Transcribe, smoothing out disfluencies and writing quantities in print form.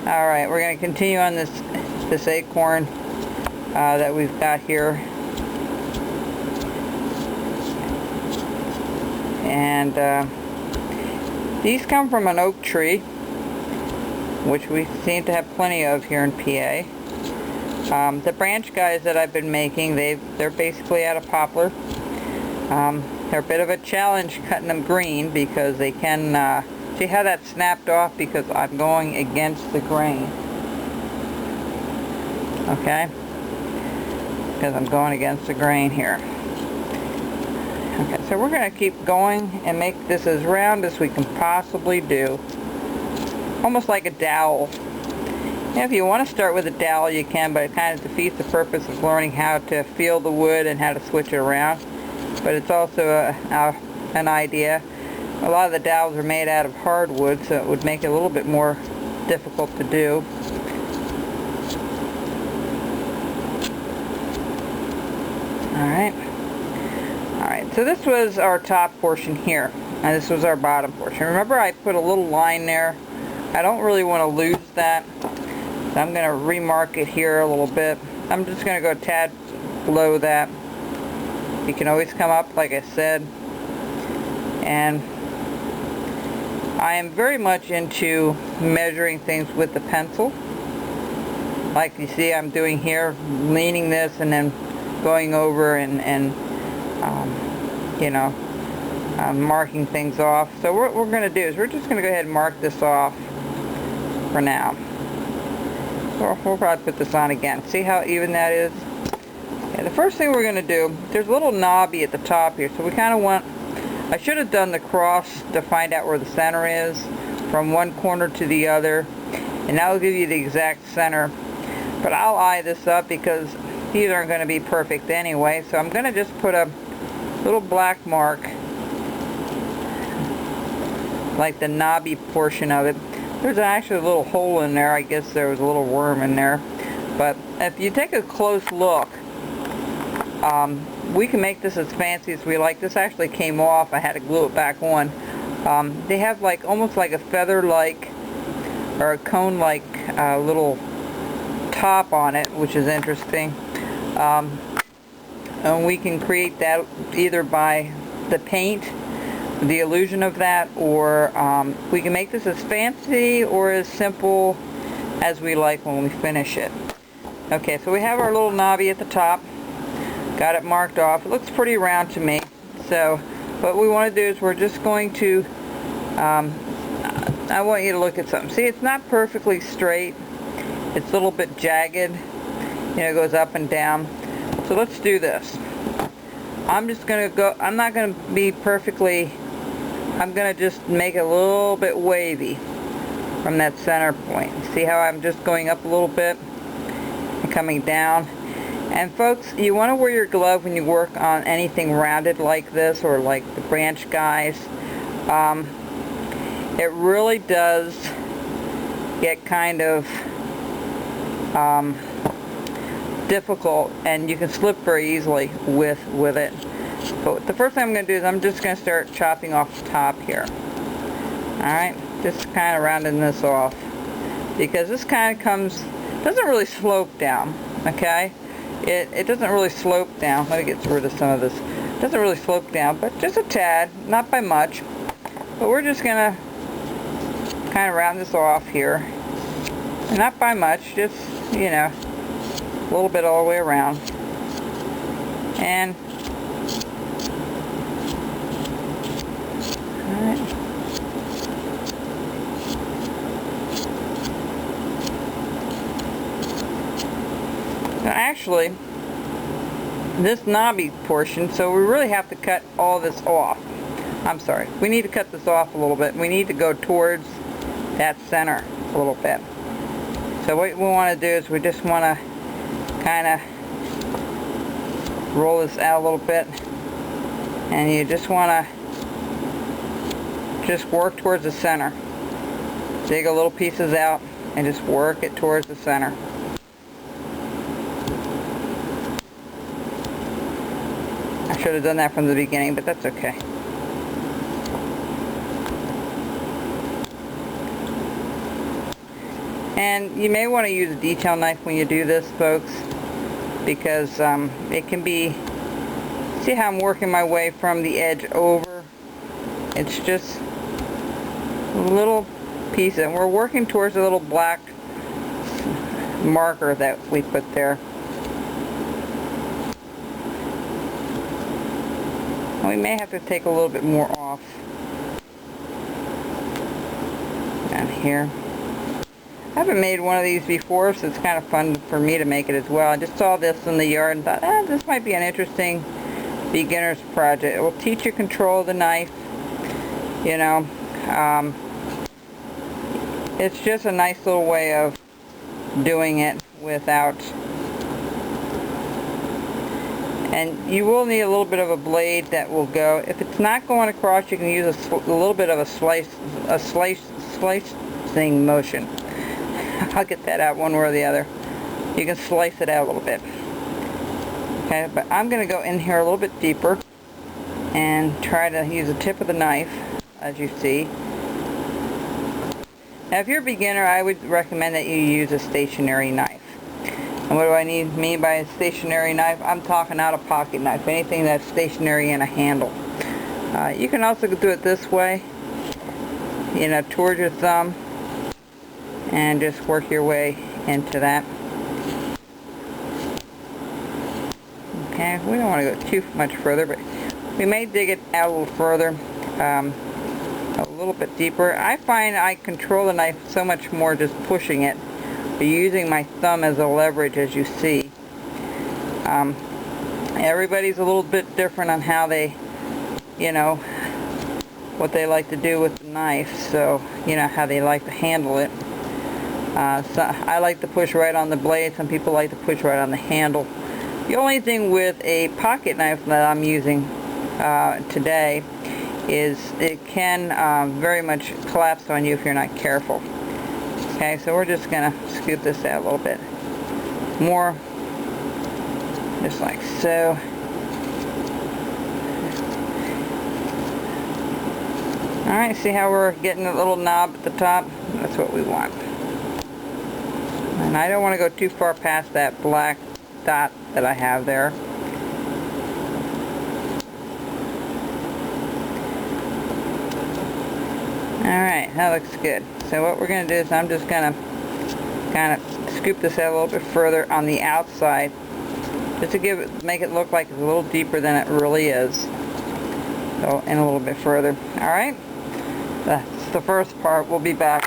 Alright, we're going to continue on this acorn that we've got here. And these come from an oak tree, which we seem to have plenty of here in PA. The branch guys that I've been making, they're basically out of poplar. They're a bit of a challenge cutting them green because they can, see how that snapped off because I'm going against the grain. Okay? Because I'm going against the grain here. Okay, so we're going to keep going and make this as round as we can possibly do. Almost like a dowel. If you want to start with a dowel, you can, but it kind of defeats the purpose of learning how to feel the wood and how to switch it around. But it's also an idea. A lot of the dowels are made out of hardwood, so it would make it a little bit more difficult to do. Alright, so this was our top portion here, and this was our bottom portion. Remember, I put a little line there. I don't really want to lose that, so I'm going to remark it here a little bit. I'm just going to go a tad below that. You can always come up, like I said, and I am very much into measuring things with the pencil. Like you see I'm doing here, leaning this and then going over and you know, marking things off. So what we're going to do is we're just going to go ahead and mark this off for now. We'll probably put this on again. See how even that is? Okay, the first thing we're going to do, there's a little knobby at the top here, so we kind of want, I should have done the cross to find out where the center is from one corner to the other, and that will give you the exact center. But I'll eye this up because these aren't going to be perfect anyway, so I'm going to just put a little black mark like the knobby portion of it. There's actually a little hole in there. I guess there was a little worm in there, but if you take a close look, we can make this as fancy as we like. This actually came off. I had to glue it back on. They have like almost like a feather-like or a cone-like little top on it, which is interesting. And we can create that either by the paint, the illusion of that, or we can make this as fancy or as simple as we like when we finish it. Okay, so we have our little knobby at the top. Got it marked off. It looks pretty round to me. So what we want to do is we're just going to, I want you to look at something. See, it's not perfectly straight. It's a little bit jagged. You know, it goes up and down. So let's do this. I'm just going to go, I'm not going to be perfectly, I'm going to just make it a little bit wavy from that center point. See how I'm just going up a little bit and coming down? And folks, you want to wear your glove when you work on anything rounded like this, or like the branch guys. It really does get kind of difficult, and you can slip very easily with it. But the first thing I'm going to do is I'm just going to start chopping off the top here. Alright, just kind of rounding this off, because this kind of doesn't really slope down, okay? It doesn't really slope down. Let me get rid of some of this. It doesn't really slope down, but just a tad, not by much. But we're just going to kind of round this off here. And not by much, just, you know, a little bit all the way around. And alright. Now actually, this knobby portion, so we really have to cut all this off. I'm sorry, we need to cut this off a little bit. We need to go towards that center a little bit. So what we want to do is we just want to kind of roll this out a little bit, and you just want to just work towards the center. Dig a little pieces out and just work it towards the center. I should have done that from the beginning, but that's okay. And you may want to use a detail knife when you do this, folks, because it can be, see how I'm working my way from the edge over? It's just a little piece, and we're working towards a little black marker that we put there. And we may have to take a little bit more off down here. I haven't made one of these before, so it's kind of fun for me to make it as well. I just saw this in the yard and thought, this might be an interesting beginner's project. It will teach you control of the knife, you know. It's just a nice little way of doing it without, and you will need a little bit of a blade that will go, if it's not going across, you can use a little bit of a slicing motion. I'll get that out one way or the other. You can slice it out a little bit. Okay, but I'm going to go in here a little bit deeper and try to use the tip of the knife, as you see. Now, if you're a beginner, I would recommend that you use a stationary knife. And what do I mean by a stationary knife? I'm talking out a pocket knife, anything that's stationary and a handle. You can also do it this way, you know, towards your thumb, and just work your way into that. Okay, we don't want to go too much further, but we may dig it out a little further, a little bit deeper. I find I control the knife so much more just pushing it, but using my thumb as a leverage, as you see. Everybody's a little bit different on how they, you know, what they like to do with the knife, so, you know, how they like to handle it. So I like to push right on the blade. Some people like to push right on the handle. The only thing with a pocket knife that I'm using today is it can very much collapse on you if you're not careful. Okay, so we're just going to scoop this out a little bit more, just like so. Alright, see how we're getting a little knob at the top? That's what we want. And I don't want to go too far past that black dot that I have there. Alright, that looks good. So what we're going to do is I'm just going to kind of scoop this out a little bit further on the outside, just to make it look like it's a little deeper than it really is. So, and a little bit further. Alright, that's the first part. We'll be back.